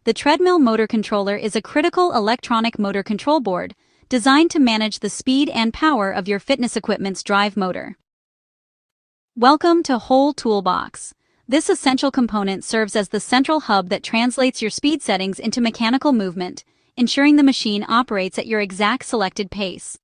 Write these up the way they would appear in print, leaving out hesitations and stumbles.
The Treadmill motor controller is a critical electronic motor control board designed to manage the speed and power of your fitness equipment's drive motor. Welcome to WholeToolBox. This essential component serves as the central hub that translates your speed settings into mechanical movement, ensuring the machine operates at your exact selected pace.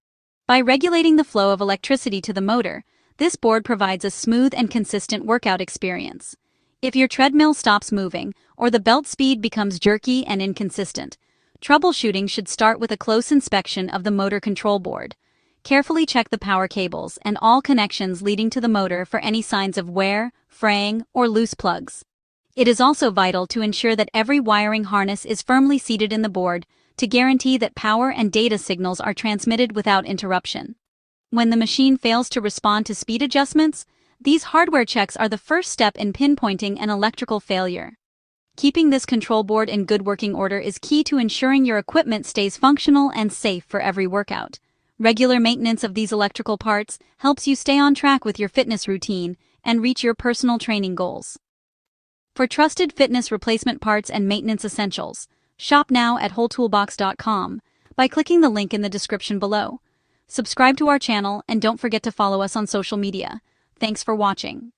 By regulating the flow of electricity to the motor, this board provides a smooth and consistent workout experience. If your treadmill stops moving, or the belt speed becomes jerky and inconsistent, troubleshooting should start with a close inspection of the motor control board. Carefully check the power cables and all connections leading to the motor for any signs of wear, fraying, or loose plugs. It is also vital to ensure that every wiring harness is firmly seated in the board to guarantee that power and data signals are transmitted without interruption. When the machine fails to respond to speed adjustments, these hardware checks are the first step in pinpointing an electrical failure. Keeping this control board in good working order is key to ensuring your equipment stays functional and safe for every workout. Regular maintenance of these electrical parts helps you stay on track with your fitness routine and reach your personal training goals. For trusted fitness replacement parts and maintenance essentials, shop now at WholeToolBox.com by clicking the link in the description below. Subscribe to our channel and don't forget to follow us on social media. Thanks for watching.